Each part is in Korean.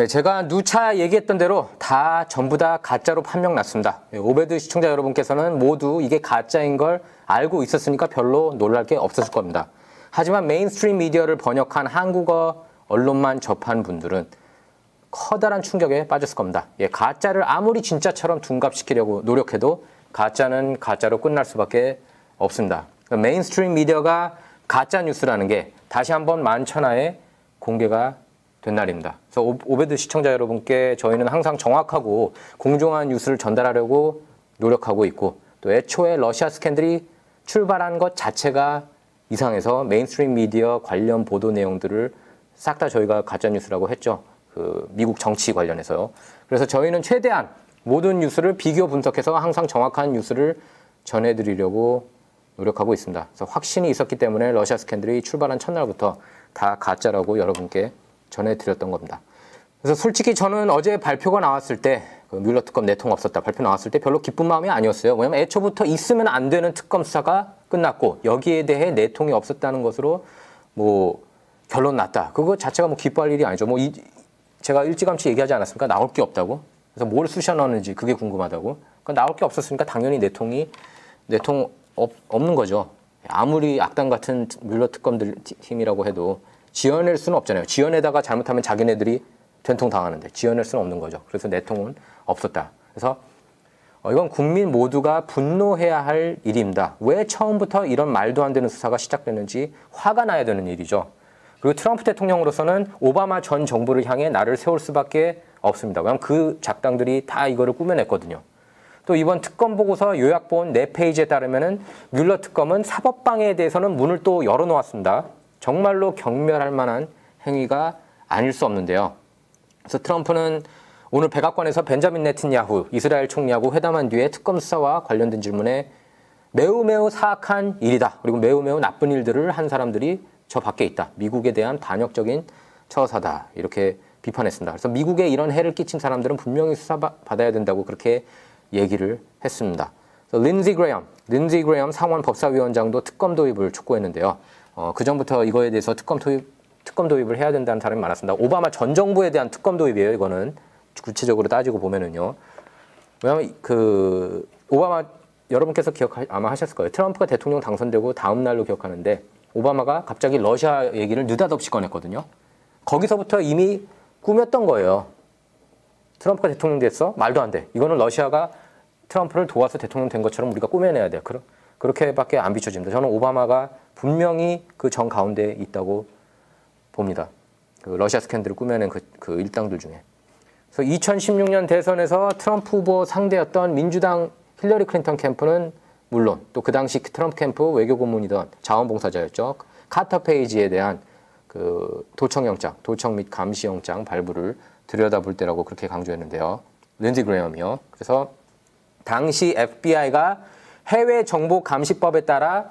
네, 제가 누차 얘기했던 대로 다 전부 다 가짜로 판명 났습니다. 오베드 시청자 여러분께서는 모두 이게 가짜인 걸 알고 있었으니까 별로 놀랄 게 없었을 겁니다. 하지만 메인스트림 미디어를 번역한 한국어 언론만 접한 분들은 커다란 충격에 빠졌을 겁니다. 가짜를 아무리 진짜처럼 둔갑시키려고 노력해도 가짜는 가짜로 끝날 수밖에 없습니다. 메인스트림 미디어가 가짜 뉴스라는 게 다시 한번 만천하에 공개가 된 날입니다. 그래서 오베드 시청자 여러분께 저희는 항상 정확하고 공정한 뉴스를 전달하려고 노력하고 있고, 또 애초에 러시아 스캔들이 출발한 것 자체가 이상해서 메인스트림 미디어 관련 보도 내용들을 싹 다 저희가 가짜 뉴스라고 했죠. 그 미국 정치 관련해서요. 그래서 저희는 최대한 모든 뉴스를 비교 분석해서 항상 정확한 뉴스를 전해드리려고 노력하고 있습니다. 그래서 확신이 있었기 때문에 러시아 스캔들이 출발한 첫날부터 다 가짜라고 여러분께 전해드렸던 겁니다. 그래서 솔직히 저는 어제 발표가 나왔을 때, 그 뮬러 특검 내통 없었다 발표 나왔을 때 별로 기쁜 마음이 아니었어요. 왜냐면 애초부터 있으면 안 되는 특검 수사가 끝났고 여기에 대해 내통이 없었다는 것으로 뭐 결론 났다. 그거 자체가 뭐 기뻐할 일이 아니죠. 제가 일찌감치 얘기하지 않았습니까? 나올 게 없다고. 그래서 뭘 쑤셔 넣었는지 그게 궁금하다고. 그러니까 나올 게 없었으니까 당연히 내통 없는 거죠. 아무리 악당 같은 뮬러 특검들 팀이라고 해도 지어낼 수는 없잖아요. 지어내다가 잘못하면 자기네들이 된통 당하는데 지어낼 수는 없는 거죠. 그래서 내통은 없었다. 그래서 이건 국민 모두가 분노해야 할 일입니다. 왜 처음부터 이런 말도 안 되는 수사가 시작됐는지 화가 나야 되는 일이죠. 그리고 트럼프 대통령으로서는 오바마 전 정부를 향해 나를 세울 수밖에 없습니다. 왜냐하면 그 작당들이 다 이거를 꾸며냈거든요. 또 이번 특검 보고서 요약본 4페이지에 따르면은 뮬러 특검은 사법방해에 대해서는 문을 또 열어놓았습니다. 정말로 경멸할 만한 행위가 아닐 수 없는데요. 그래서 트럼프는 오늘 백악관에서 벤자민 네탄야후 이스라엘 총리하고 회담한 뒤에 특검 수사와 관련된 질문에 매우 사악한 일이다. 그리고 매우 나쁜 일들을 한 사람들이 저 밖에 있다. 미국에 대한 반역적인 처사다. 이렇게 비판했습니다. 그래서 미국에 이런 해를 끼친 사람들은 분명히 수사받아야 된다고 그렇게 얘기를 했습니다. 린지 그레엄 상원 법사위원장도 특검 도입을 촉구했는데요. 그 전부터 이거에 대해서 특검 도입을 해야 된다는 사람이 많았습니다. 오바마 전 정부에 대한 특검 도입이에요. 이거는 구체적으로 따지고 보면은요. 왜냐하면 그 오바마 여러분께서 아마 하셨을 거예요. 트럼프가 대통령 당선되고 다음 날로 기억하는데 오바마가 갑자기 러시아 얘기를 느닷없이 꺼냈거든요. 거기서부터 이미 꾸몄던 거예요. 트럼프가 대통령 됐어? 말도 안 돼. 이거는 러시아가 트럼프를 도와서 대통령 된 것처럼 우리가 꾸며내야 돼. 그렇게밖에 안 비춰집니다. 저는 오바마가 분명히 그 정 가운데 있다고 봅니다. 그 러시아 스캔들을 꾸며낸 그 일당들 중에. 그래서 2016년 대선에서 트럼프 후보 상대였던 민주당 힐러리 클린턴 캠프는 물론 또 그 당시 트럼프 캠프 외교고문이던 자원봉사자였죠. 카터 페이지에 대한 그 도청 및 감시영장 발부를 들여다볼 때라고 그렇게 강조했는데요. 린지 그레엄이요. 그래서 당시 FBI가 해외 정보 감시법에 따라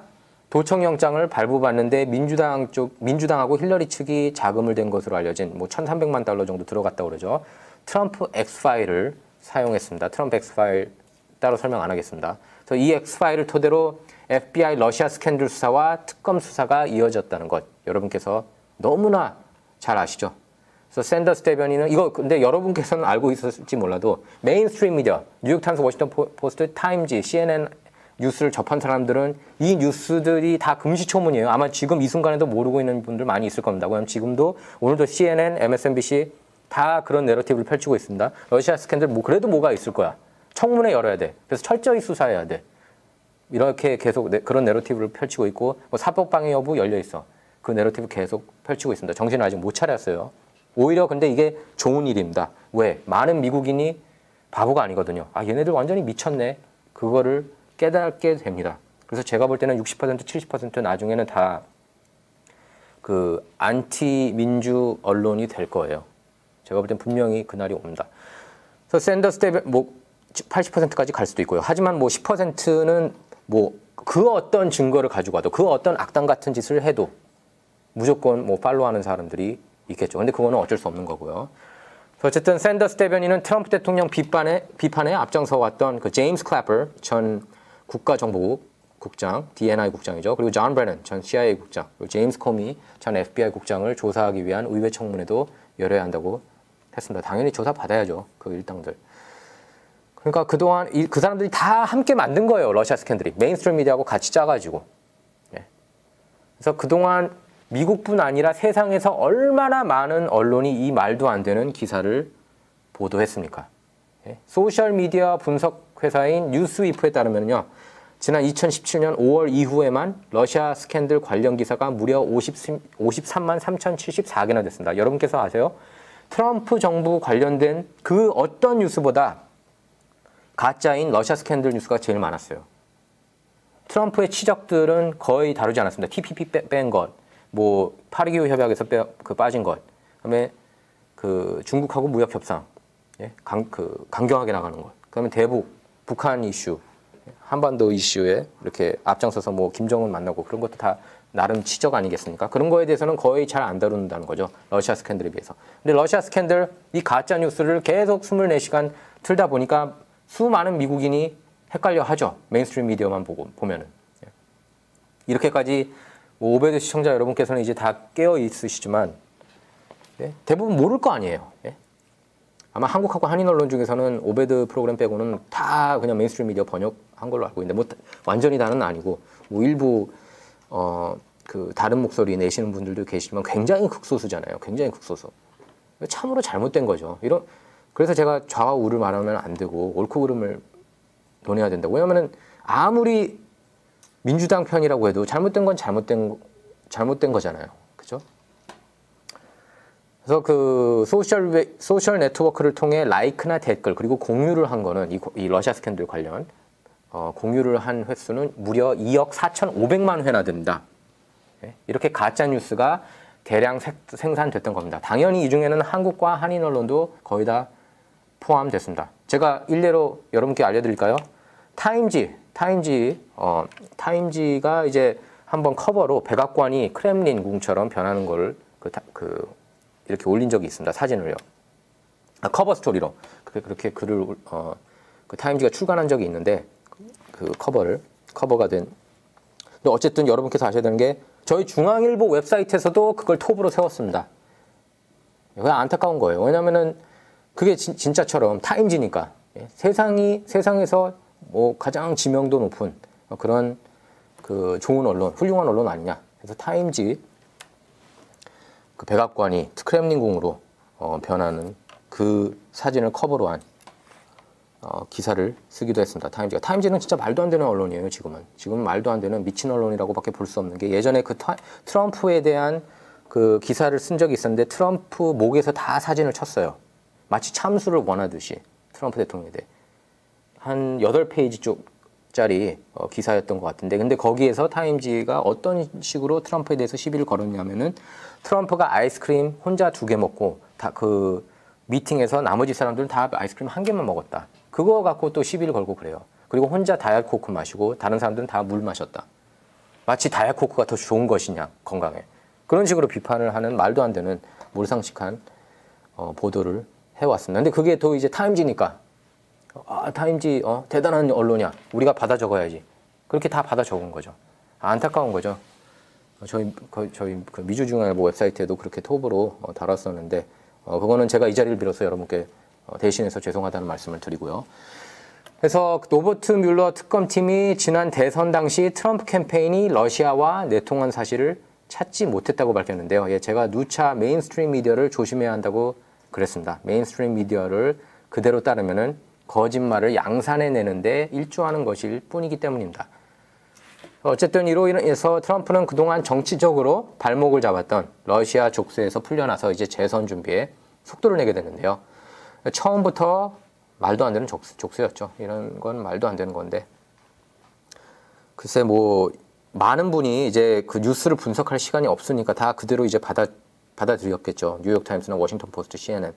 도청영장을 발부받는데 민주당하고 힐러리 측이 자금을 댄 것으로 알려진 뭐 1,300만 달러 정도 들어갔다고 그러죠. 트럼프 X파일을 사용했습니다. 트럼프 X파일 따로 설명 안 하겠습니다. 그래서 이 X파일을 토대로 FBI 러시아 스캔들 수사와 특검 수사가 이어졌다는 것 여러분께서 너무나 잘 아시죠. 그래서 샌더스 대변인은 이거 근데 여러분께서는 알고 있었을지 몰라도 메인스트림 미디어, 뉴욕타임스, 워싱턴 포스트, 타임지, CNN 뉴스를 접한 사람들은 이 뉴스들이 다 금시초문이에요. 아마 지금 이 순간에도 모르고 있는 분들 많이 있을 겁니다. 왜냐하면 지금도 오늘도 CNN, MSNBC 다 그런 내러티브를 펼치고 있습니다. 러시아 스캔들 그래도 뭐가 있을 거야. 청문회 열어야 돼. 그래서 철저히 수사해야 돼. 이렇게 계속 그런 내러티브를 펼치고 있고 뭐 사법방해 여부 열려 있어. 그 내러티브 계속 펼치고 있습니다. 정신을 아직 못 차렸어요. 오히려 근데 이게 좋은 일입니다. 왜? 많은 미국인이 바보가 아니거든요. 얘네들 완전히 미쳤네. 그거를 깨닫게 됩니다. 그래서 제가 볼 때는 60%, 70% 나중에는 다 그 안티 민주 언론이 될 거예요. 제가 볼 땐 분명히 그날이 옵니다. 그래서 샌더스 대변 80%까지 갈 수도 있고요. 하지만 10%는 그 어떤 증거를 가지고 와도 그 어떤 악당 같은 짓을 해도 무조건 팔로우하는 사람들이 있겠죠. 근데 그거는 어쩔 수 없는 거고요. 어쨌든 샌더스 대변인은 트럼프 대통령 비판에 앞장서 왔던 그 제임스 클래퍼 전 국가정보국 국장, DNI 국장이죠. 그리고 존 브레넌 전 CIA 국장, 그리고 제임스 코미 전 FBI 국장을 조사하기 위한 의회 청문회도 열어야 한다고 했습니다. 당연히 조사 받아야죠. 그 일당들. 그러니까 그동안 그 사람들이 다 함께 만든 거예요. 러시아 스캔들이. 메인스트림 미디어하고 같이 짜가지고. 예. 그래서 그동안 미국뿐 아니라 세상에서 얼마나 많은 언론이 이 말도 안 되는 기사를 보도했습니까? 예. 소셜미디어 분석 회사인 뉴스위프에 따르면요. 지난 2017년 5월 이후에만 러시아 스캔들 관련 기사가 무려 53만 3,074개나 됐습니다. 여러분께서 아세요? 트럼프 정부 관련된 그 어떤 뉴스보다 가짜인 러시아 스캔들 뉴스가 제일 많았어요. 트럼프의 치적들은 거의 다루지 않았습니다. TPP 뺀 것, 뭐 파리기후 협약에서 빠진 것, 그다음에 그 중국하고 무역 협상, 예? 강경하게 나가는 것, 그다음에 대북, 북한 이슈, 한반도 이슈에 이렇게 앞장서서 뭐 김정은 만나고 그런 것도 다 나름 치적 아니겠습니까? 그런 거에 대해서는 거의 잘 안 다룬다는 거죠. 러시아 스캔들에 비해서. 근데 러시아 스캔들, 이 가짜 뉴스를 계속 24시간 틀다 보니까 수많은 미국인이 헷갈려 하죠. 메인스트림 미디어만 보면은. 이렇게까지 오베드 시청자 여러분께서는 이제 다 깨어 있으시지만 예? 대부분 모를 거 아니에요. 예? 아마 한국하고 한인 언론 중에서는 오베드 프로그램 빼고는 다 그냥 메인스트림 미디어 번역한 걸로 알고 있는데 뭐 완전히 다는 아니고 뭐 일부 그 다른 목소리 내시는 분들도 계시지만 굉장히 극소수잖아요. 굉장히 극소수. 참으로 잘못된 거죠. 그래서 제가 좌와 우를 말하면 안 되고 옳고 그름을 논해야 된다고. 왜냐하면 아무리 민주당 편이라고 해도 잘못된 건 잘못된 거잖아요. 그죠? 그래서 그 소셜 네트워크를 통해 라이크나 댓글 그리고 공유를 한 거는 이 러시아 스캔들 관련 공유를 한 횟수는 무려 2억 4,500만 회나 됩니다. 이렇게 가짜 뉴스가 대량 생산됐던 겁니다. 당연히 이 중에는 한국과 한인 언론도 거의 다 포함됐습니다. 제가 일례로 여러분께 알려드릴까요? 타임지가 이제 한번 커버로 백악관이 크렘린궁처럼 변하는 거를 이렇게 올린 적이 있습니다. 사진을요. 커버 스토리로 그렇게 글을 그 타임지가 출간한 적이 있는데 그 커버가 된. 근데 어쨌든 여러분께서 아셔야 되는 게 저희 중앙일보 웹사이트에서도 그걸 톱으로 세웠습니다. 그게 안타까운 거예요. 왜냐면은 그게 진짜처럼 타임지니까 세상에서 뭐 가장 지명도 높은 그런 그 좋은 언론, 훌륭한 언론 아니냐. 그래서 타임지 그 백악관이 크렘린궁으로 변하는 그 사진을 커버로 한 기사를 쓰기도 했습니다. 타임지는 진짜 말도 안 되는 언론이에요. 지금은 말도 안 되는 미친 언론이라고밖에 볼 수 없는 게 예전에 그 트럼프에 대한 그 기사를 쓴 적이 있었는데 트럼프 목에서 다 사진을 쳤어요. 마치 참수를 원하듯이 트럼프 대통령에 대해 한 8페이지 쪽짜리 기사였던 것 같은데 근데 거기에서 타임지가 어떤 식으로 트럼프에 대해서 시비를 걸었냐면은 트럼프가 아이스크림 혼자 2개 먹고 다 그 미팅에서 나머지 사람들은 다 아이스크림 1개만 먹었다. 그거 갖고 또 시비를 걸고 그래요. 그리고 혼자 다이어트코크 마시고 다른 사람들은 다 물 마셨다. 마치 다이어트코크가 더 좋은 것이냐 건강에. 그런 식으로 비판을 하는 말도 안 되는 몰상식한 보도를 해왔습니다. 근데 그게 또 이제 타임지니까 타임지 대단한 언론이야. 우리가 받아 적어야지. 그렇게 다 받아 적은 거죠. 안타까운 거죠. 저희 그 미주중앙일보 웹사이트에도 그렇게 톱으로 달았었는데 그거는 제가 이 자리를 빌어서 여러분께 대신해서 죄송하다는 말씀을 드리고요. 그래서 로버트 뮬러 특검팀이 지난 대선 당시 트럼프 캠페인이 러시아와 내통한 사실을 찾지 못했다고 밝혔는데요. 제가 누차 메인스트림 미디어를 조심해야 한다고 그랬습니다. 메인스트림 미디어를 그대로 따르면은 거짓말을 양산해내는데 일조하는 것일 뿐이기 때문입니다. 어쨌든 이로 인해서 트럼프는 그동안 정치적으로 발목을 잡았던 러시아 족쇄에서 풀려나서 이제 재선 준비에 속도를 내게 됐는데요. 처음부터 말도 안 되는 족쇄였죠. 이런 건 말도 안 되는 건데. 글쎄 뭐 많은 분이 이제 그 뉴스를 분석할 시간이 없으니까 다 그대로 이제 받아들였겠죠. 뉴욕타임스나 워싱턴 포스트, CNN.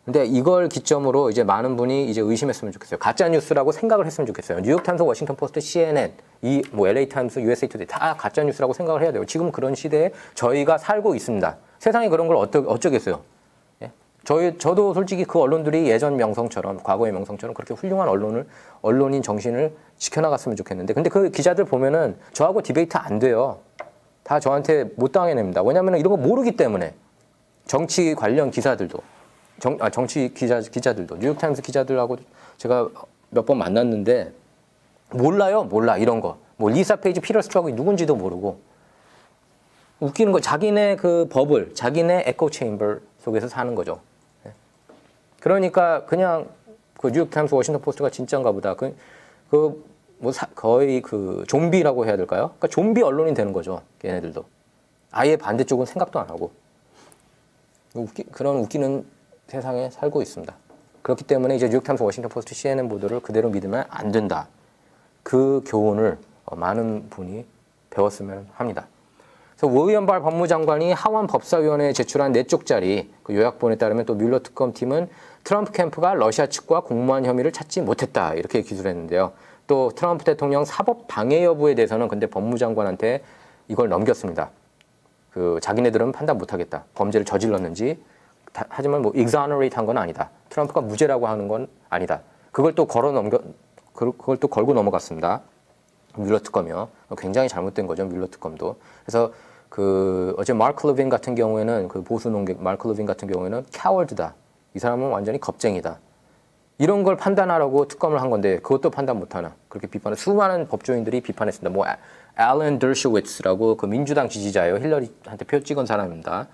근데 이걸 기점으로 이제 많은 분이 이제 의심했으면 좋겠어요. 가짜 뉴스라고 생각을 했으면 좋겠어요. 뉴욕타임스, 워싱턴 포스트, CNN, 뭐 LA 타임스, USA 투데이 다 가짜 뉴스라고 생각을 해야 돼요. 지금 그런 시대에 저희가 살고 있습니다. 세상에 그런 걸 어쩌겠어요. 예? 저도 솔직히 그 언론들이 예전 명성처럼, 과거의 명성처럼 그렇게 훌륭한 언론인 정신을 지켜나갔으면 좋겠는데, 근데 그 기자들 보면은 저하고 디베이트 안 돼요. 다 저한테 못 당해냅니다. 왜냐하면 이런 거 모르기 때문에. 정치 관련 기사들도. 정치 기자들도 뉴욕타임스 기자들하고 제가 몇 번 만났는데 몰라 이런 거. 뭐 리사 페이지, 피터 스트럭이 누군지도 모르고 웃기는 거 자기네 그 버블, 자기네 에코 체인버 속에서 사는 거죠. 그러니까 그냥 그 뉴욕타임스, 워싱턴 포스트가 진짜인가 보다. 거의 그 좀비라고 해야 될까요? 그러니까 좀비 언론이 되는 거죠. 걔네들도. 아예 반대쪽은 생각도 안 하고. 그런 웃기는 세상에 살고 있습니다. 그렇기 때문에 이제 뉴욕타임스, 워싱턴 포스트, CNN 보도를 그대로 믿으면 안 된다. 그 교훈을 많은 분이 배웠으면 합니다. 그래서 윌리엄 발 법무장관이 하원 법사위원회에 제출한 4쪽짜리 그 요약본에 따르면 또 뮬러 특검팀은 트럼프 캠프가 러시아 측과 공모한 혐의를 찾지 못했다. 이렇게 기술했는데요. 또 트럼프 대통령 사법 방해 여부에 대해서는 근데 법무장관한테 이걸 넘겼습니다. 그 자기네들은 판단 못하겠다. 범죄를 저질렀는지. 하지만 뭐 exonerate 한 건 아니다. 트럼프가 무죄라고 하는 건 아니다. 그걸 또 걸고 넘어갔습니다. 뮬러 특검이요. 굉장히 잘못된 거죠. 뮬러 특검도. 그래서 그 어제 마크 레빈 같은 경우에는 그 보수 농객 마크 레빈 같은 경우에는 coward다. 이 사람은 완전히 겁쟁이다. 이런 걸 판단하라고 특검을 한 건데 그것도 판단 못하나. 그렇게 비판을 수많은 법조인들이 비판했습니다. 뭐 앨런 더슈위츠라고 그 민주당 지지자예요. 힐러리한테 표 찍은 사람입니다.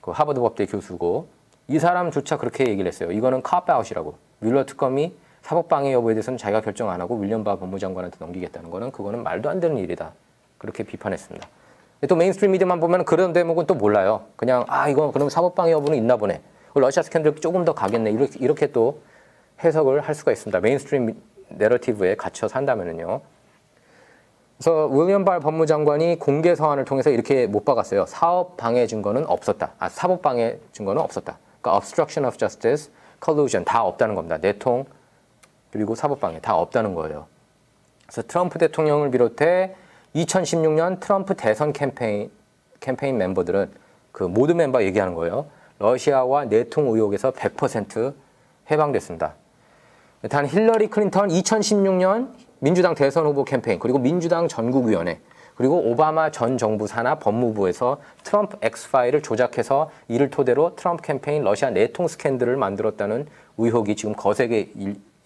그 하버드 법대 교수고 이 사람조차 그렇게 얘기를 했어요. 이거는 cop-out이라고. 뮬러 특검이 사법방해 여부에 대해서는 자기가 결정 안 하고 윌리엄 바 법무장관한테 넘기겠다는 거는 그거는 말도 안 되는 일이다. 그렇게 비판했습니다. 또 메인스트림 미디어만 보면 그런 대목은 또 몰라요. 그냥 이거 그럼 사법방해 여부는 있나 보네. 러시아 스캔들 조금 더 가겠네. 이렇게 또 해석을 할 수가 있습니다. 메인스트림 내러티브에 갇혀 산다면은요. 그래서 윌리엄 발 법무장관이 공개 서한을 통해서 이렇게 못 박았어요. 사법 방해 증거는 없었다. 사법 방해 증거는 없었다. 그러니까 obstruction of justice, collusion 다 없다는 겁니다. 내통 그리고 사법 방해 다 없다는 거예요. 그래서 트럼프 대통령을 비롯해 2016년 트럼프 대선 캠페인 멤버들은 그 모든 멤버 얘기하는 거예요. 러시아와 내통 의혹에서 100% 해방됐습니다. 단 힐러리 클린턴 2016년 민주당 대선 후보 캠페인 그리고 민주당 전국위원회 그리고 오바마 전 정부 산하 법무부에서 트럼프 X파일을 조작해서 이를 토대로 트럼프 캠페인 러시아 내통 스캔들을 만들었다는 의혹이 지금 거세게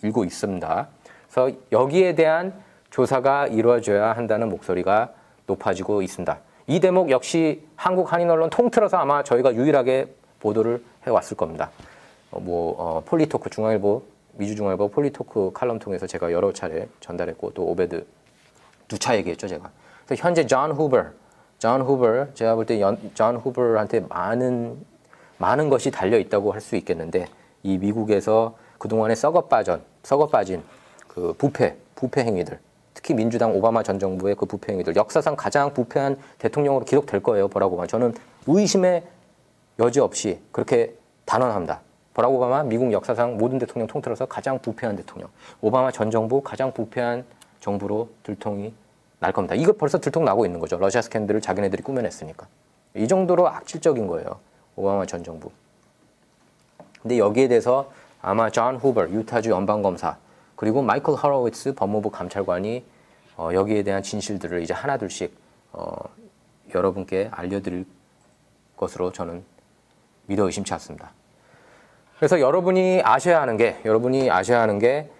일고 있습니다. 그래서 여기에 대한 조사가 이루어져야 한다는 목소리가 높아지고 있습니다. 이 대목 역시 한국 한인 언론 통틀어서 아마 저희가 유일하게 보도를 해왔을 겁니다. 폴리토크 중앙일보 미주중앙일보 폴리토크 칼럼 통해서 제가 여러 차례 전달했고 또 오베드 누차 얘기했죠 제가. 그래서 현재 존 후버 제가 볼 때 존 후버한테 많은 것이 달려 있다고 할 수 있겠는데 이 미국에서 그동안에 썩어 빠진 그 부패 행위들 특히 민주당 오바마 전 정부의 그 부패 행위들 역사상 가장 부패한 대통령으로 기록될 거예요. 버락 오바마. 저는 의심의 여지 없이 그렇게 단언합니다. 버락 오바마 미국 역사상 모든 대통령 통틀어서 가장 부패한 대통령. 오바마 전 정부 가장 부패한 정부로 들통이 날 겁니다. 이거 벌써 들통 나고 있는 거죠. 러시아 스캔들을 자기네들이 꾸며냈으니까. 이 정도로 악질적인 거예요. 오바마 전 정부. 근데 여기에 대해서 아마 존 후버 유타주 연방검사 그리고 마이클 허러위츠 법무부 감찰관이 여기에 대한 진실들을 이제 하나둘씩 여러분께 알려드릴 것으로 저는 믿어 의심치 않습니다. 그래서 여러분이 아셔야 하는 게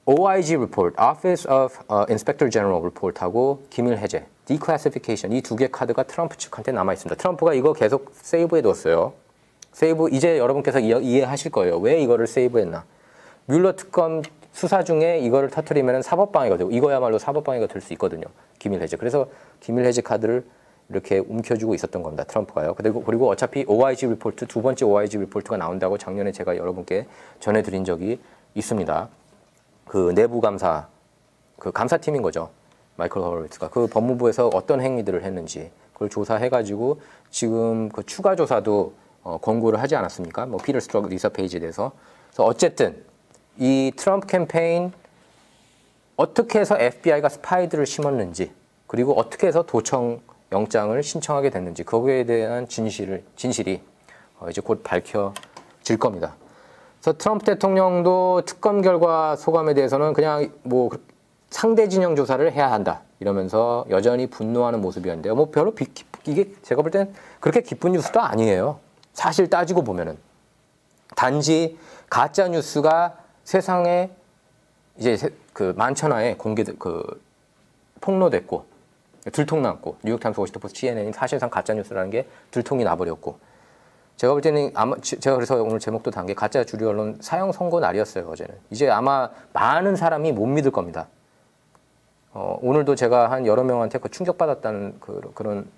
OIG report, Office of Inspector General report하고 기밀 해제, declassification 이 두 개 카드가 트럼프 측한테 남아 있습니다. 트럼프가 이거 계속 세이브해 뒀어요. 세이브 이제 여러분께서 이해하실 거예요. 왜 이거를 세이브했나? 뮬러 특검 수사 중에 이거를 터뜨리면 사법방해가 되고 이거야말로 사법방해가 될 수 있거든요. 기밀 해제. 그래서 기밀 해제 카드를 이렇게 움켜쥐고 있었던 겁니다. 트럼프가요. 그리고 어차피 OIG 리포트 두 번째 OIG 리포트가 나온다고 작년에 제가 여러분께 전해드린 적이 있습니다. 그 내부 감사, 그 감사팀인 거죠. 마이클 허러위츠가 그 법무부에서 어떤 행위들을 했는지 그걸 조사해가지고 지금 그 추가 조사도 권고를 하지 않았습니까? 뭐 피터 스트럭, 리사 페이지에 대해서. 그래서 어쨌든 이 트럼프 캠페인 어떻게 해서 FBI가 스파이들을 심었는지 그리고 어떻게 해서 도청 영장을 신청하게 됐는지 거기에 대한 진실이 이제 곧 밝혀질 겁니다. 그래서 트럼프 대통령도 특검 결과 소감에 대해서는 그냥 뭐 상대 진영 조사를 해야 한다 이러면서 여전히 분노하는 모습이었는데요. 뭐 별로 이게 제가 볼 땐 그렇게 기쁜 뉴스도 아니에요. 사실 따지고 보면은 단지 가짜 뉴스가 세상에 이제 그 만천하에 폭로됐고 들통났고 뉴욕타임스, 워싱턴포스트, CNN이 사실상 가짜 뉴스라는 게 들통이 나버렸고 제가 볼 때는 아마 제가 그래서 오늘 제목도 단 게 가짜 주류 언론 사형 선고 날이었어요. 어제는 이제 아마 많은 사람이 못 믿을 겁니다. 오늘도 제가 한 여러 명한테 충격받았다는 그런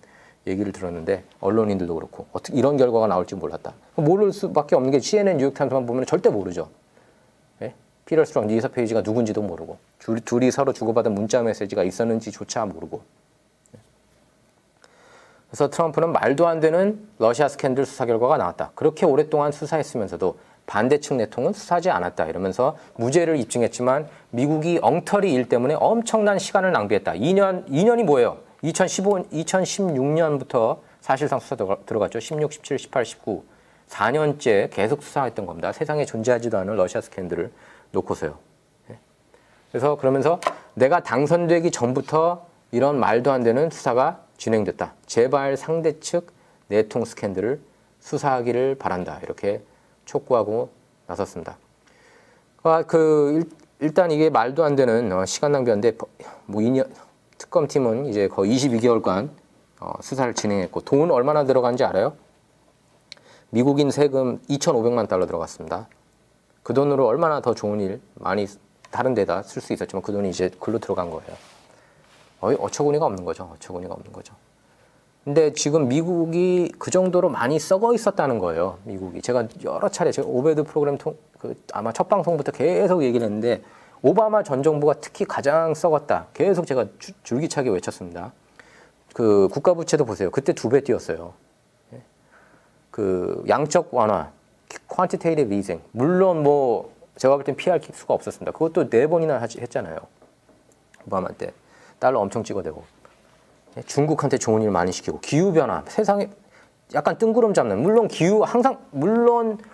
얘기를 들었는데 언론인들도 그렇고 어떻게 이런 결과가 나올지 몰랐다. 모를 수밖에 없는 게 CNN, 뉴욕타임스만 보면 절대 모르죠. 네? 피터 스트롱, 리사 페이지가 누군지도 모르고 둘이 서로 주고받은 문자 메시지가 있었는지조차 모르고. 그래서 트럼프는 말도 안 되는 러시아 스캔들 수사 결과가 나왔다. 그렇게 오랫동안 수사했으면서도 반대측 내통은 수사하지 않았다. 이러면서 무죄를 입증했지만 미국이 엉터리 일 때문에 엄청난 시간을 낭비했다. 2년이 뭐예요? 2016년부터 사실상 수사 들어갔죠. 16, 17, 18, 19. 4년째 계속 수사했던 겁니다. 세상에 존재하지도 않은 러시아 스캔들을 놓고서요. 그래서 그러면서 내가 당선되기 전부터 이런 말도 안 되는 수사가 진행됐다. 제발 상대 측 내통 스캔들을 수사하기를 바란다. 이렇게 촉구하고 나섰습니다. 일단 이게 말도 안 되는 시간 낭비인데 뭐 특검팀은 이제 거의 22개월간 수사를 진행했고 돈 얼마나 들어간지 알아요? 미국인 세금 2,500만 달러 들어갔습니다. 그 돈으로 얼마나 더 좋은 일 많이 다른 데다 쓸 수 있었지만 그 돈이 이제 글로 들어간 거예요. 어처구니가 없는 거죠. 어처구니가 없는 거죠. 근데 지금 미국이 그 정도로 많이 썩어 있었다는 거예요. 미국이. 제가 여러 차례 제가 오베드 프로그램 아마 첫 방송부터 계속 얘기를 했는데 오바마 전 정부가 특히 가장 썩었다. 계속 제가 줄기차게 외쳤습니다. 그 국가부채도 보세요. 그때 2배 뛰었어요. 그 양적 완화, quantitative easing. 물론 뭐 제가 볼 땐 피할 수가 없었습니다. 그것도 4번이나 했잖아요. 오바마 때. 달러 엄청 찍어대고. 중국한테 좋은 일 많이 시키고. 기후변화. 세상에 약간 뜬구름 잡는. 물론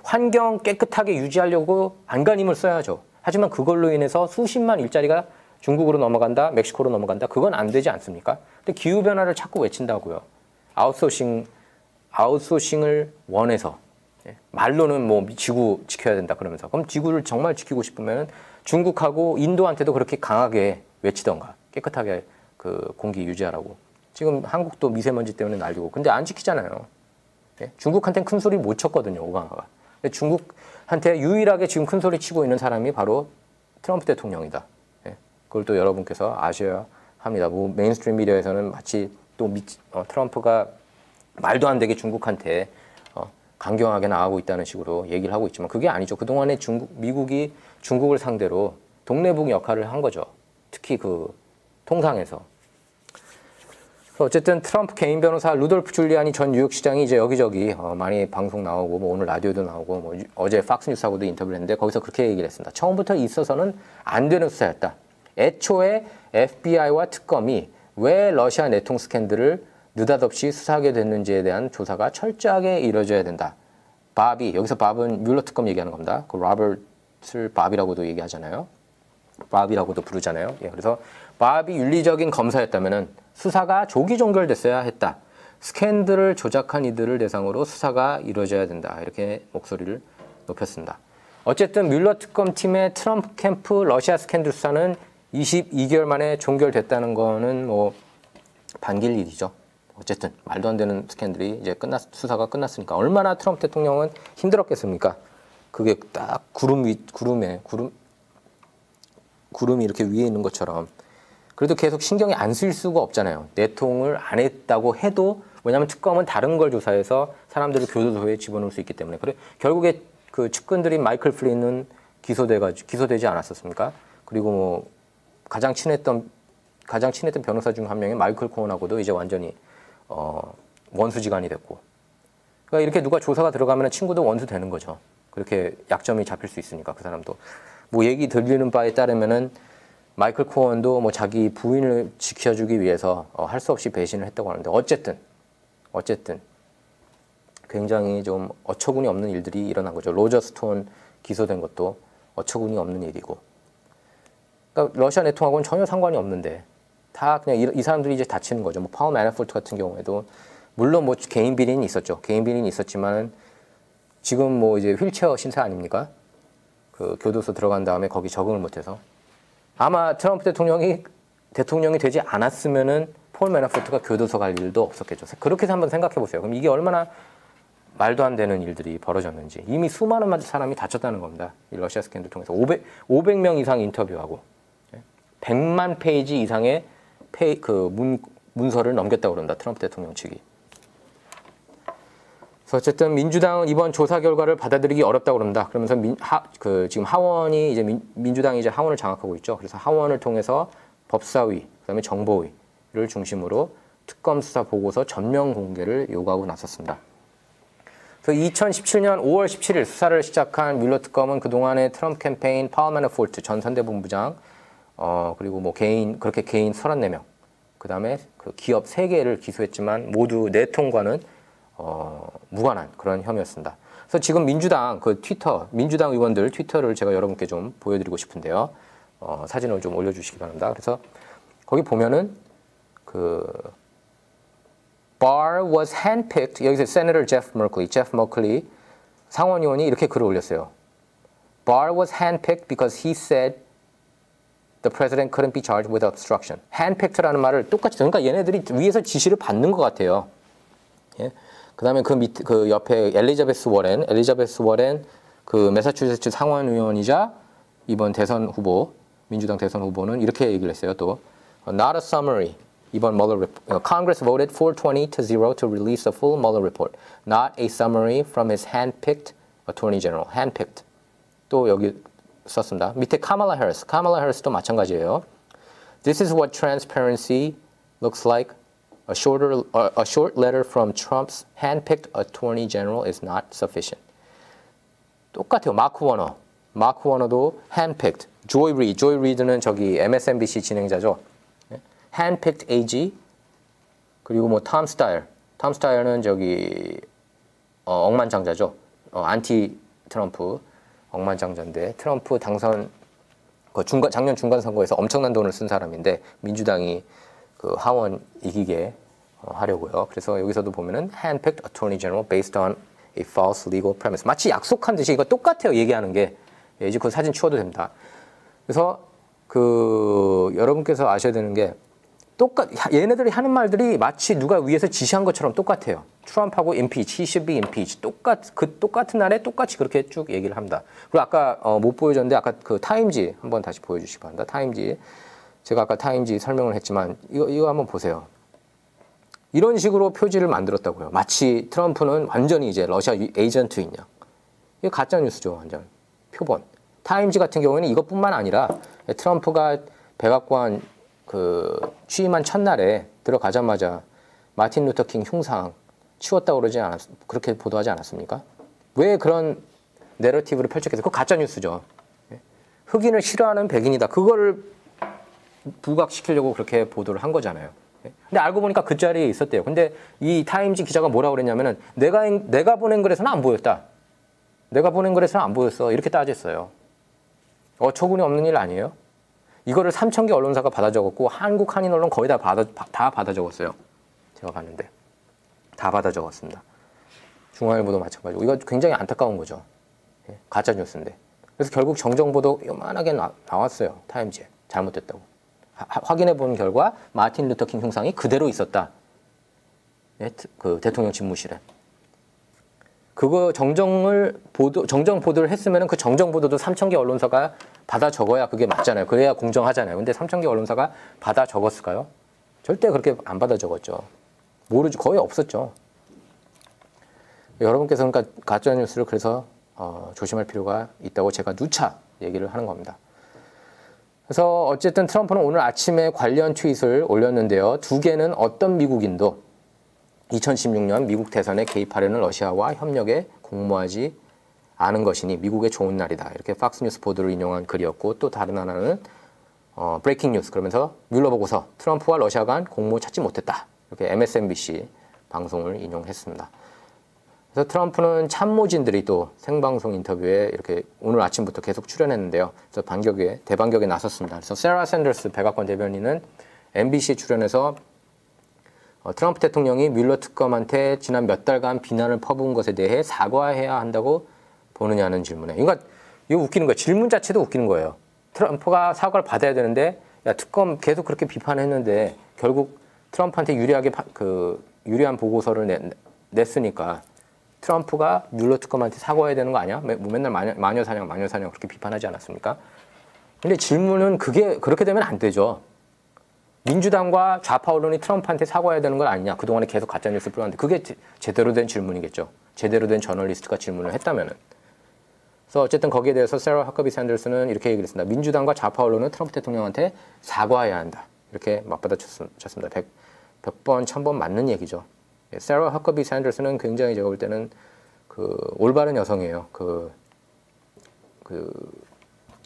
환경 깨끗하게 유지하려고 안간힘을 써야죠. 하지만 그걸로 인해서 수십만 일자리가 중국으로 넘어간다, 멕시코로 넘어간다. 그건 안 되지 않습니까? 근데 기후변화를 자꾸 외친다고요. 아웃소싱을 원해서. 말로는 뭐 지구 지켜야 된다 그러면서. 그럼 지구를 정말 지키고 싶으면 중국하고 인도한테도 그렇게 강하게 외치던가. 깨끗하게 그 공기 유지하라고. 지금 한국도 미세먼지 때문에 난리고. 근데 안 지키잖아요. 중국한테는 큰 소리 못 쳤거든요, 오바마가. 근데 중국한테 유일하게 지금 큰 소리 치고 있는 사람이 바로 트럼프 대통령이다. 그걸 또 여러분께서 아셔야 합니다. 뭐 메인스트림 미디어에서는 마치 또 트럼프가 말도 안 되게 중국한테 강경하게 나가고 있다는 식으로 얘기를 하고 있지만 그게 아니죠. 그동안에 미국이 중국을 상대로 동네북 역할을 한 거죠. 특히 그 통상에서. 어쨌든 트럼프 개인 변호사 루돌프 줄리아니 전 뉴욕시장이 이제 여기저기 많이 방송 나오고 뭐 오늘 라디오도 나오고 뭐 어제 팍스뉴스하고도 인터뷰를 했는데 거기서 그렇게 얘기를 했습니다. 처음부터 있어서는 안 되는 수사였다. 애초에 FBI와 특검이 왜 러시아 내통 스캔들을 느닷없이 수사하게 됐는지에 대한 조사가 철저하게 이루어져야 된다. 여기서 밥은 뮬러 특검 얘기하는 겁니다. 그 로버트를 밥이라고도 얘기하잖아요. 밥이라고도 부르잖아요. 그래서 밥이 윤리적인 검사였다면은 수사가 조기 종결됐어야 했다. 스캔들을 조작한 이들을 대상으로 수사가 이루어져야 된다. 이렇게 목소리를 높였습니다. 어쨌든 뮬러 특검팀의 트럼프 캠프 러시아 스캔들 수사는 22개월 만에 종결됐다는 거는 뭐 반길 일이죠. 어쨌든 말도 안 되는 스캔들이 이제 수사가 끝났으니까 얼마나 트럼프 대통령은 힘들었겠습니까? 그게 딱 구름이 이렇게 위에 있는 것처럼. 그래도 계속 신경이 안 쓰일 수가 없잖아요. 내통을 안 했다고 해도 왜냐하면 특검은 다른 걸 조사해서 사람들을 교도소에 집어넣을 수 있기 때문에. 그래 결국에 그 측근들인 마이클 플린은 기소되지 않았었습니까? 그리고 뭐 가장 친했던 변호사 중 한 명인 마이클 코언하고도 이제 완전히 원수지간이 됐고. 그러니까 이렇게 누가 조사가 들어가면 친구도 원수 되는 거죠. 그렇게 약점이 잡힐 수 있으니까 그 사람도. 뭐 얘기 들리는 바에 따르면은 마이클 코언도 뭐 자기 부인을 지켜주기 위해서 할 수 없이 배신을 했다고 하는데 어쨌든 굉장히 좀 어처구니 없는 일들이 일어난 거죠. 로저 스톤 기소된 것도 어처구니 없는 일이고. 그러니까 러시아 내통하고는 전혀 상관이 없는데 다 그냥 이 사람들이 이제 다치는 거죠. 뭐 파울 매니폴트 같은 경우에도 물론 뭐 개인 비리는 있었죠. 개인 비리는 있었지만 지금 뭐 이제 휠체어 신세 아닙니까? 그 교도소 들어간 다음에 거기 적응을 못해서 아마 트럼프 대통령이 되지 않았으면은 폴 매너포트가 교도소 갈 일도 없었겠죠. 그렇게 한번 생각해 보세요. 그럼 이게 얼마나 말도 안 되는 일들이 벌어졌는지. 이미 수많은 사람이 다쳤다는 겁니다. 이 러시아 스캔들 통해서 500명 이상 인터뷰하고 100만 페이지 이상의 문서를 넘겼다고 그런다. 트럼프 대통령 측이. 그래서 어쨌든 민주당은 이번 조사 결과를 받아들이기 어렵다고 그럽니다. 그러면서 지금 하원이 이제 민주당이 이제 하원을 장악하고 있죠. 그래서 하원을 통해서 법사위, 그다음에 정보위를 중심으로 특검 수사 보고서 전면 공개를 요구하고 나섰습니다. 그래서 2017년 5월 17일 수사를 시작한 뮬러 특검은 그동안의 트럼프 캠페인 파월 매너포트 전 선대본부장 그리고 뭐 그렇게 개인 34명, 그다음에 그 기업 3개를 기소했지만 모두 내통과는 무관한 그런 혐의였습니다. 그래서 지금 민주당 민주당 의원들 트위터를 제가 여러분께 좀 보여드리고 싶은데요. 사진을 좀 올려주시기 바랍니다. 그래서 거기 보면은 Barr was handpicked. 여기서 세네터 제프 머클리 상원의원이 이렇게 글을 올렸어요. Barr was handpicked because he said the president couldn't be charged with obstruction. handpicked라는 말을 똑같이 그러니까 얘네들이 위에서 지시를 받는 것 같아요. 예? 그다음에 그 옆에 엘리자베스 워렌 그 매사추세츠 상원의원이자 이번 대선 후보 민주당 대선 후보는 이렇게 얘기를 했어요. 또 not a summary. 이번 Mueller report. Congress voted 420-0 to release a full Mueller report. Not a summary from his hand-picked Attorney General. hand-picked. 또 여기 썼습니다. 밑에 카말라 해리스도 마찬가지예요. This is what transparency looks like. A short letter from Trump's hand-picked Attorney General is not sufficient. 똑같아요. 마크 워너도 hand-picked. 조이 리드는 저기 MSNBC 진행자죠. hand-picked AG. 그리고 뭐 톰 스타일은 저기 억만장자죠. 안티 트럼프 억만장자인데 트럼프 당선 작년 중간 선거에서 엄청난 돈을 쓴 사람인데 민주당이 그 하원 이기게 하려고요. 그래서 여기서도 보면은 hand-picked attorney general based on a false legal premise. 마치 약속한 듯이 이거 똑같아요. 얘기하는 게. 예, 이제 그 사진 치워도 됩니다. 그래서 여러분께서 아셔야 되는 게 얘네들이 하는 말들이 마치 누가 위에서 지시한 것처럼 똑같아요. 트럼프하고 impeach, he should be impeached. 똑같은 날에 똑같이 그렇게 쭉 얘기를 합니다. 그리고 아까 못 보여줬는데 아까 그 타임지 한번 다시 보여주시기 바랍니다. 타임지. 제가 아까 타임지 설명을 했지만 이거 한번 보세요. 이런 식으로 표지를 만들었다고요. 마치 트럼프는 완전히 이제 러시아 에이전트인 양. 이게 가짜 뉴스죠, 완전. 표본. 타임지 같은 경우에는 이것뿐만 아니라 트럼프가 백악관 취임한 첫날에 들어가자마자 마틴 루터 킹 흉상 치웠다고 그렇게 보도하지 않았습니까? 왜 그런 내러티브를 펼쳤겠어요? 그거 가짜 뉴스죠. 흑인을 싫어하는 백인이다. 그거를 부각시키려고 그렇게 보도를 한 거잖아요. 근데 알고 보니까 그 자리에 있었대요. 근데 이 타임지 기자가 뭐라고 그랬냐면은 내가 보낸 글에서는 안 보였다. 내가 보낸 글에서는 안 보였어. 이렇게 따졌어요. 어처구니 없는 일 아니에요? 이거를 3,000개 언론사가 받아 적었고 한국 한인 언론 거의 다 받아 적었어요. 제가 봤는데. 다 받아 적었습니다. 중앙일보도 마찬가지고. 이거 굉장히 안타까운 거죠. 가짜 뉴스인데. 그래서 결국 정정보도 요만하게 나왔어요. 타임지에. 잘못됐다고. 확인해 본 결과 마틴 루터 킹 흉상이 그대로 있었다. 그 대통령 집무실에. 그거 정정 보도를 했으면 그 정정 보도도 3,000개 언론사가 받아 적어야 그게 맞잖아요. 그래야 공정하잖아요. 근데 3,000개 언론사가 받아 적었을까요? 절대 그렇게 안 받아 적었죠. 모르죠. 거의 없었죠. 여러분께서는 그러니까 가짜 뉴스를 그래서 조심할 필요가 있다고 제가 누차 얘기를 하는 겁니다. 그래서 어쨌든 트럼프는 오늘 아침에 관련 트윗을 올렸는데요. 2개는 어떤 미국인도 2016년 미국 대선에 개입하려는 러시아와 협력에 공모하지 않은 것이니 미국의 좋은 날이다. 이렇게 팍스뉴스 보도를 인용한 글이었고 또 다른 하나는 브레이킹 뉴스 그러면서 뮬러 보고서 트럼프와 러시아 간 공모 찾지 못했다. 이렇게 MSNBC 방송을 인용했습니다. 그래서 트럼프는 참모진들이 또 생방송 인터뷰에 이렇게 오늘 아침부터 계속 출연했는데요. 그래서 대반격에 나섰습니다. 그래서 세라 샌더스 백악관 대변인은 MBC에 출연해서 트럼프 대통령이 뮬러 특검한테 지난 몇 달간 비난을 퍼부은 것에 대해 사과해야 한다고 보느냐는 질문에. 그러니까 이거 웃기는 거예요. 질문 자체도 웃기는 거예요. 트럼프가 사과를 받아야 되는데 야 특검 계속 그렇게 비판했는데 결국 트럼프한테 유리한 보고서를 냈으니까 트럼프가 뮬러 특검한테 사과해야 되는 거 아니야? 맨날 마녀 사냥 그렇게 비판하지 않았습니까? 근데 질문은 그렇게 되면 안 되죠. 민주당과 좌파 언론이 트럼프한테 사과해야 되는 건 아니냐. 그동안에 계속 가짜뉴스 뿌렸는데 그게 제대로 된 질문이겠죠. 제대로 된 저널리스트가 질문을 했다면은. 그래서 어쨌든 거기에 대해서 세라 하커비 샌더스는 이렇게 얘기를 했습니다. 민주당과 좌파 언론은 트럼프 대통령한테 사과해야 한다. 이렇게 맞받아쳤습니다. 100번, 1000번 맞는 얘기죠. 세라 하커비 샌더스는 굉장히 제가 볼 때는 올바른 여성이에요.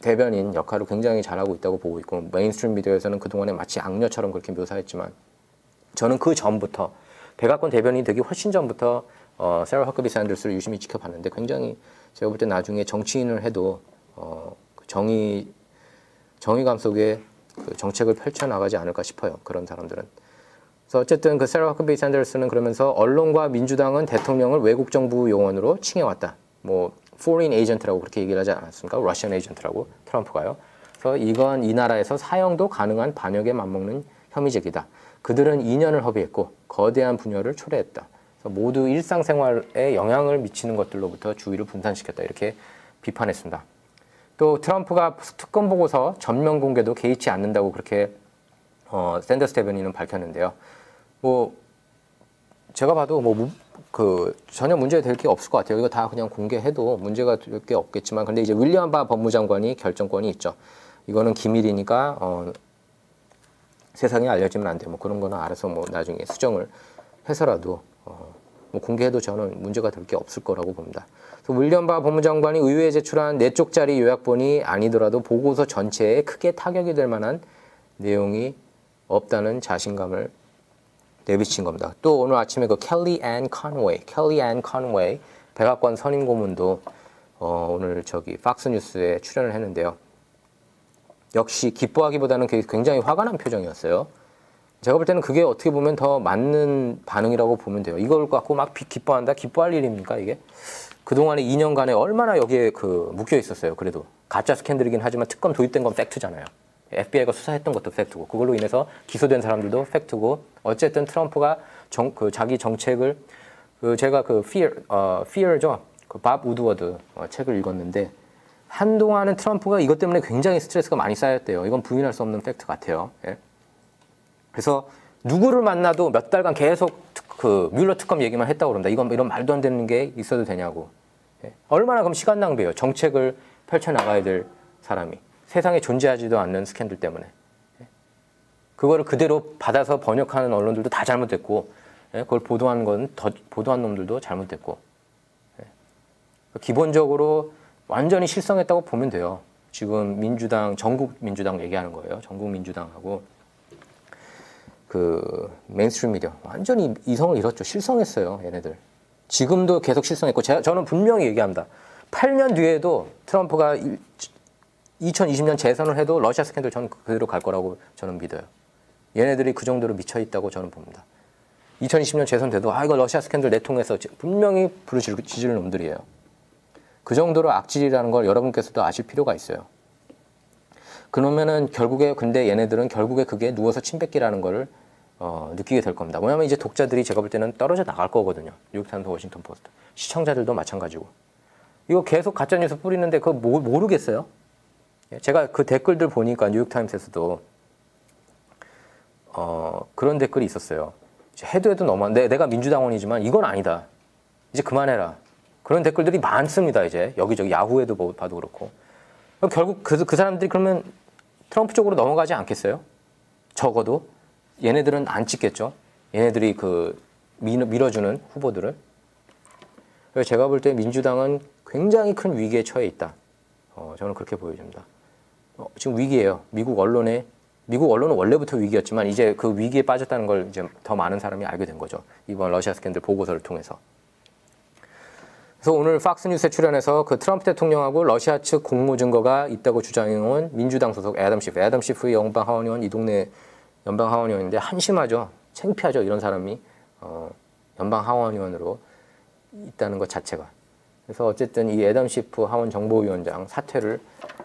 대변인 역할을 굉장히 잘하고 있다고 보고 있고 메인스트림 미디어에서는 그동안에 마치 악녀처럼 그렇게 묘사했지만 저는 그 전부터 백악관 대변인이 되기 훨씬 전부터 세라 허커비 샌더스를 유심히 지켜봤는데 굉장히 제가 볼 때 나중에 정치인을 해도 정의감 속에 그 정책을 펼쳐나가지 않을까 싶어요. 그런 사람들은. 그래서 어쨌든 그 세라 허커비 샌더스는 그러면서 언론과 민주당은 대통령을 외국 정부 용언으로 칭해왔다. 뭐 foreign agent라고 그렇게 얘기를 하지 않았습니까? Russian agent라고 트럼프가요. 그래서 이건 이 나라에서 사형도 가능한 반역에 맞먹는 혐의적이다. 그들은 2년을 허비했고 거대한 분열을 초래했다. 그래서 모두 일상생활에 영향을 미치는 것들로부터 주의를 분산시켰다. 이렇게 비판했습니다. 또 트럼프가 특검 보고서 전면 공개도 개의치 않는다고 그렇게 샌더스 대변인은 밝혔는데요. 뭐 제가 봐도 전혀 문제 될 게 없을 것 같아요. 이거 다 그냥 공개해도 문제가 될 게 없겠지만, 근데 이제 윌리엄 바 법무장관이 결정권이 있죠. 이거는 기밀이니까 세상에 알려지면 안 돼. 뭐 그런 거는 알아서 뭐 나중에 수정을 해서라도 뭐 공개해도 저는 문제가 될 게 없을 거라고 봅니다. 그래서 윌리엄 바 법무장관이 의회에 제출한 4쪽짜리 요약본이 아니더라도 보고서 전체에 크게 타격이 될 만한 내용이 없다는 자신감을 내비친 겁니다. 또 오늘 아침에 그 켈리 앤 컨웨이 백악관 선임 고문도 오늘 팍스뉴스에 출연을 했는데요. 역시 기뻐하기보다는 굉장히 화가 난 표정이었어요. 제가 볼 때는 그게 어떻게 보면 더 맞는 반응이라고 보면 돼요. 이걸 갖고 막 기뻐한다? 기뻐할 일입니까 이게? 그동안에 2년간에 얼마나 여기에 묶여 있었어요. 그래도 가짜 스캔들이긴 하지만 특검 도입된 건 팩트잖아요. FBI가 수사했던 것도 팩트고 그걸로 인해서 기소된 사람들도 팩트고 어쨌든 트럼프가 자기 정책을 제가 Fear죠. 밥 우드워드 책을 읽었는데 한동안은 트럼프가 이것 때문에 굉장히 스트레스가 많이 쌓였대요. 이건 부인할 수 없는 팩트 같아요. 예. 그래서 누구를 만나도 몇 달간 계속 뮬러 특검 얘기만 했다고 그럽니다. 이런 말도 안 되는 게 있어도 되냐고. 예. 얼마나 그럼 시간 낭비예요. 정책을 펼쳐나가야 될 사람이. 세상에 존재하지도 않는 스캔들 때문에. 그거를 그대로 받아서 번역하는 언론들도 다 잘못됐고, 그걸 보도한 보도한 놈들도 잘못됐고. 기본적으로 완전히 실성했다고 보면 돼요. 지금 전국 민주당 얘기하는 거예요. 전국 민주당하고 메인스트림 미디어 완전히 이성을 잃었죠. 실성했어요, 얘네들. 지금도 계속 실성했고, 저는 분명히 얘기합니다. 8년 뒤에도 트럼프가 2020년 재선을 해도 러시아 스캔들 저는 그대로 갈 거라고 저는 믿어요. 얘네들이 그 정도로 미쳐있다고 저는 봅니다. 2020년 재선 돼도 이거 러시아 스캔들 내통해서 분명히 부르짖을 놈들이에요. 그 정도로 악질이라는 걸 여러분께서도 아실 필요가 있어요. 그러면은 근데 얘네들은 결국에 그게 누워서 침 뱉기라는 거를 느끼게 될 겁니다. 왜냐하면 이제 독자들이 제가 볼 때는 떨어져 나갈 거거든요. 뉴욕타임스, 워싱턴 포스트. 시청자들도 마찬가지고. 이거 계속 가짜뉴스 뿌리는데 그거 모르겠어요? 제가 그 댓글들 보니까 뉴욕타임스에서도 그런 댓글이 있었어요. 해도 너무한데 내가 민주당원이지만 이건 아니다. 이제 그만해라. 그런 댓글들이 많습니다. 이제 여기저기 야후에도 봐도 그렇고. 결국 그 사람들이 그러면 트럼프 쪽으로 넘어가지 않겠어요? 적어도 얘네들은 안 찍겠죠. 얘네들이 밀어주는 후보들을. 그래서 제가 볼 때 민주당은 굉장히 큰 위기에 처해 있다. 저는 그렇게 보여집니다. 지금 위기예요. 미국 언론은 원래부터 위기였지만 이제 그 위기에 빠졌다는 걸 이제 더 많은 사람이 알게 된 거죠. 이번 러시아 스캔들 보고서를 통해서. 그래서 오늘 팍스뉴스에 출연해서 트럼프 대통령하고 러시아 측 공모 증거가 있다고 주장해온 민주당 소속 애덤 시프 연방 하원의원, 이 동네 연방 하원의원인데 한심하죠. 창피하죠. 이런 사람이 연방 하원의원으로 있다는 것 자체가. 그래서 어쨌든 이 애덤 시프 하원 정보위원장 사퇴를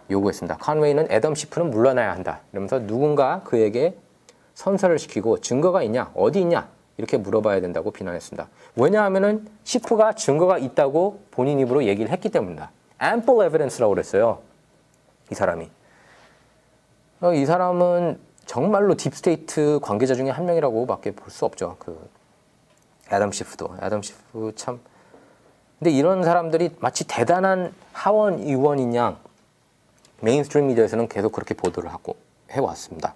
요구했습니다. 컨웨이는 애덤 시프는 물러나야 한다. 이러면서 누군가 그에게 선서를 시키고 증거가 있냐, 어디 있냐 이렇게 물어봐야 된다고 비난했습니다. 왜냐하면은 시프가 증거가 있다고 본인 입으로 얘기를 했기 때문이다. ample evidence라고 그랬어요. 이 사람이. 이 사람은 정말로 딥스테이트 관계자 중에 한 명이라고밖에 볼 수 없죠. 그 애덤 시프도. 애덤 시프 참. 근데 이런 사람들이 마치 대단한 하원 의원인 양 메인스트림 미디어에서는 계속 그렇게 보도를 하고 해왔습니다.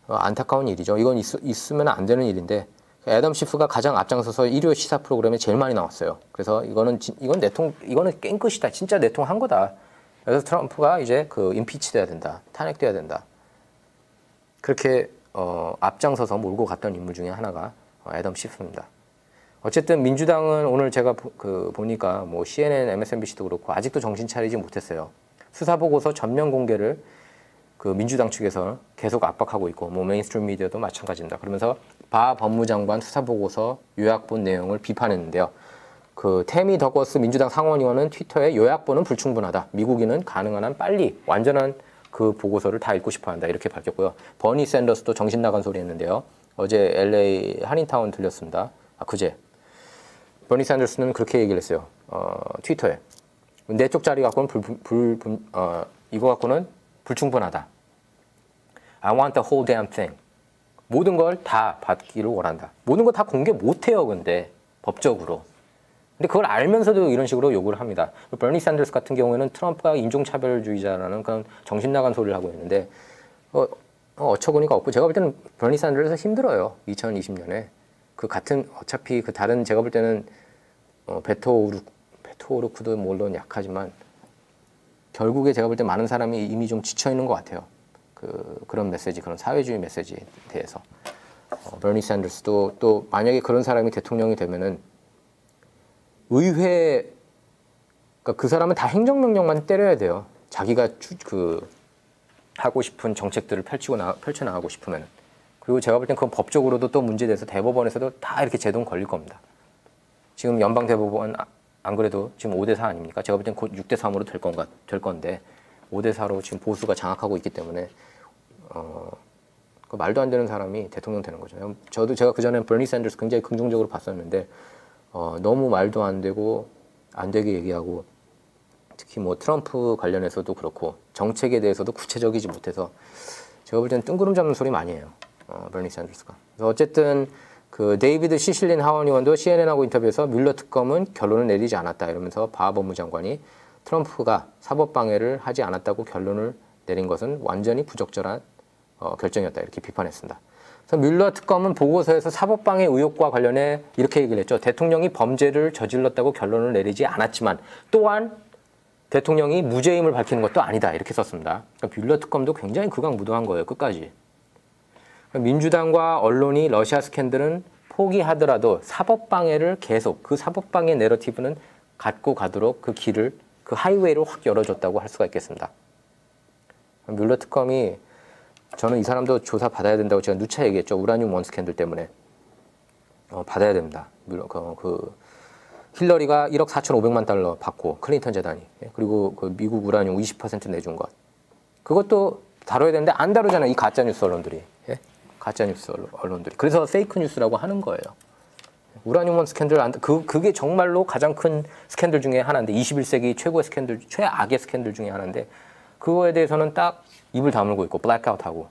안타까운 일이죠. 이건 있으면 안 되는 일인데 애덤 시프가 가장 앞장서서 일요 시사 프로그램에 제일 많이 나왔어요. 그래서 이거는 깽 끝이다. 진짜 내통한 거다. 그래서 트럼프가 이제 그 임피치돼야 된다. 탄핵돼야 된다. 그렇게 앞장서서 몰고 갔던 인물 중에 하나가 애덤 시프입니다. 어쨌든 민주당은 오늘 제가 보니까 뭐 CNN, MSNBC도 그렇고 아직도 정신 차리지 못했어요. 수사 보고서 전면 공개를 그 민주당 측에서 계속 압박하고 있고 뭐 메인스트림 미디어도 마찬가지입니다. 그러면서 바 법무장관 수사 보고서 요약본 내용을 비판했는데요. 그 태미 더거스 민주당 상원의원은 트위터에 요약본은 불충분하다. 미국인은 가능한 한 빨리 완전한 그 보고서를 다 읽고 싶어한다. 이렇게 밝혔고요. 버니 샌더스도 정신 나간 소리 했는데요. 어제 LA 한인타운 들렸습니다. 그제. 버니 샌더스는 그렇게 얘기를 했어요. 트위터에. 내 쪽짜리 갖고는 이거 갖고는 불충분하다. I want the whole damn thing. 모든 걸 다 받기를 원한다. 모든 거 다 공개 못해요, 근데. 법적으로. 근데 그걸 알면서도 이런 식으로 요구를 합니다. 버니 샌더스 같은 경우에는 트럼프가 인종차별주의자라는 그런 정신나간 소리를 하고 있는데, 어처구니가 없고, 제가 볼 때는 버니 샌더스 힘들어요. 2020년에. 그 같은, 어차피 그 다른, 제가 볼 때는, 베토 오루크도 물론 약하지만, 결국에 제가 볼 때 많은 사람이 이미 좀 지쳐있는 것 같아요. 그런 메시지, 그런 사회주의 메시지에 대해서. 버니 샌더스도 또 만약에 그런 사람이 대통령이 되면은 의회, 그러니까 그 사람은 다 행정명령만 때려야 돼요. 자기가 하고 싶은 정책들을 펼쳐나가고 싶으면. 그리고 제가 볼 땐 그건 법적으로도 또 문제돼서 대법원에서도 다 이렇게 제동 걸릴 겁니다. 지금 연방대법원 안 그래도 지금 5대4 아닙니까? 제가 볼 땐 곧 6대3으로 될 건데 5대4로 지금 보수가 장악하고 있기 때문에 그 말도 안 되는 사람이 대통령 되는 거죠. 제가 그전에 버니 샌더스 굉장히 긍정적으로 봤었는데 너무 말도 안 되고 안 되게 얘기하고 특히 뭐 트럼프 관련해서도 그렇고 정책에 대해서도 구체적이지 못해서 제가 볼 때는 뜬구름 잡는 소리 많이 해요. 버니 샌더스가. 그래서 어쨌든 그 데이비드 시실린 하원의원도 CNN하고 인터뷰에서 뮬러 특검은 결론을 내리지 않았다 이러면서 바 법무장관이 트럼프가 사법방해를 하지 않았다고 결론을 내린 것은 완전히 부적절한 결정이었다 이렇게 비판했습니다. 그래서 뮬러 특검은 보고서에서 사법방해 의혹과 관련해 이렇게 얘기를 했죠. 대통령이 범죄를 저질렀다고 결론을 내리지 않았지만 또한 대통령이 무죄임을 밝히는 것도 아니다 이렇게 썼습니다. 그러니까 뮬러 특검도 굉장히 극악무도한 거예요. 끝까지. 민주당과 언론이 러시아 스캔들은 포기하더라도 사법방해를 계속 그 사법방해 내러티브는 갖고 가도록 그 길을 그 하이웨이를 확 열어줬다고 할 수가 있겠습니다. 뮬러 특검이 저는 이 사람도 조사 받아야 된다고 제가 누차 얘기했죠. 우라늄 원 스캔들 때문에 받아야 됩니다. 힐러리가 1억 4,500만 달러 받고 클린턴 재단이 그리고 그 미국 우라늄 20% 내준 것 그것도 다뤄야 되는데 안 다루잖아요. 이 가짜뉴스 언론들이. 가짜뉴스 언론들이. 그래서 페이크 뉴스라고 하는 거예요. 우라늄 원 스캔들 그게 정말로 가장 큰 스캔들 중에 하나인데 21세기 최고의 스캔들, 최악의 스캔들 중에 하나인데 그거에 대해서는 딱 입을 다물고 있고 블랙아웃하고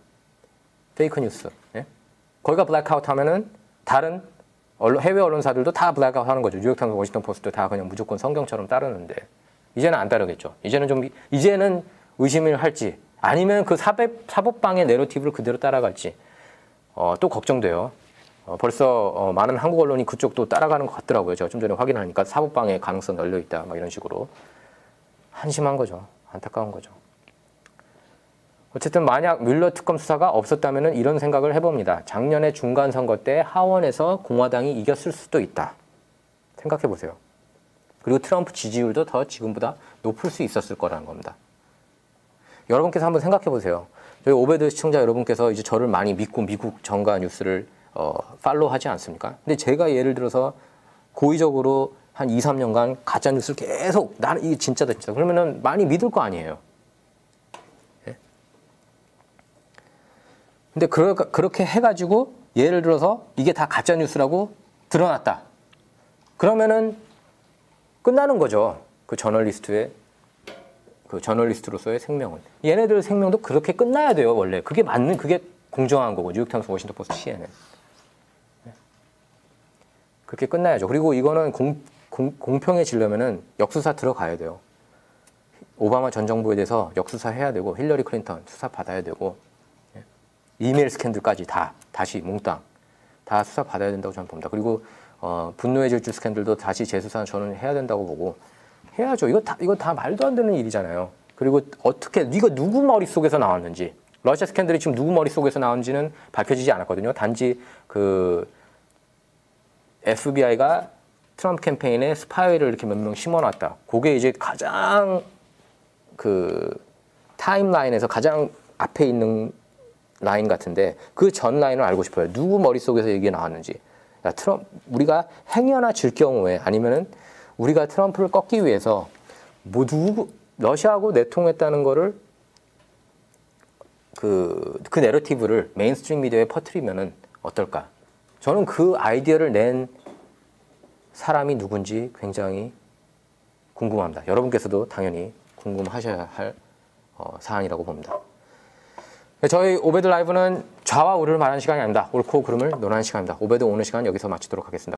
페이크 뉴스. 거기가 블랙아웃 하면은 다른 해외 언론사들도 다 블랙아웃 하는 거죠. 뉴욕타임스, 워싱턴 포스트도 다 그냥 무조건 성경처럼 따르는데 이제는 안 따르겠죠. 이제는 의심을 할지 아니면 그 사법방해 내러티브를 그대로 따라갈지 또 걱정돼요. 벌써 많은 한국 언론이 그쪽도 따라가는 것 같더라고요. 제가 좀 전에 확인하니까 사법방해 가능성 열려있다 막 이런 식으로. 한심한 거죠. 안타까운 거죠. 어쨌든 만약 뮬러 특검 수사가 없었다면 이런 생각을 해봅니다. 작년에 중간선거 때 하원에서 공화당이 이겼을 수도 있다. 생각해보세요. 그리고 트럼프 지지율도 더 지금보다 높을 수 있었을 거라는 겁니다. 여러분께서 한번 생각해보세요. 저희 오베드 시청자 여러분께서 이제 저를 많이 믿고 미국 정가 뉴스를 팔로우하지 않습니까? 근데 제가 예를 들어서 고의적으로 한 2, 3년간 가짜 뉴스를 계속 나는 이게 진짜다 진짜 그러면은 많이 믿을 거 아니에요. 예? 근데 그렇게 해가지고 예를 들어서 이게 다 가짜 뉴스라고 드러났다. 그러면은 끝나는 거죠. 그 저널리스트로서의 생명은. 얘네들 생명도 그렇게 끝나야 돼요, 원래. 그게 공정한 거고, 뉴욕타임스, 워싱턴 포스트, CNN. 그렇게 끝나야죠. 그리고 이거는 공평해지려면은 역수사 들어가야 돼요. 오바마 전 정부에 대해서 역수사 해야 되고, 힐러리 클린턴 수사 받아야 되고, 이메일 스캔들까지 다시 몽땅 다 수사 받아야 된다고 저는 봅니다. 그리고 분노의 질주 스캔들도 다시 재수사 저는 해야 된다고 보고 해야죠. 이거 다 말도 안 되는 일이잖아요. 그리고 어떻게 이거 누구 머릿속에서 나왔는지 러시아 스캔들이 지금 누구 머릿속에서 나온지는 밝혀지지 않았거든요. 단지 그 FBI가 트럼프 캠페인에 스파이를 이렇게 몇 명 심어놨다. 그게 이제 가장 그 타임라인에서 가장 앞에 있는 라인 같은데 그 전 라인을 알고 싶어요. 누구 머릿속에서 이게 나왔는지. 우리가 행여나 질 경우에 아니면은 우리가 트럼프를 꺾기 위해서 러시아하고 내통했다는 거를 그 내러티브를 메인스트림 미디어에 퍼뜨리면은 어떨까? 저는 그 아이디어를 낸 사람이 누군지 굉장히 궁금합니다. 여러분께서도 당연히 궁금하셔야 할 사안이라고 봅니다. 저희 오베드 라이브는 좌와 우를 말하는 시간이 아닙니다. 옳고 그름을 논하는 시간입니다. 오베드 오늘 시간 여기서 마치도록 하겠습니다.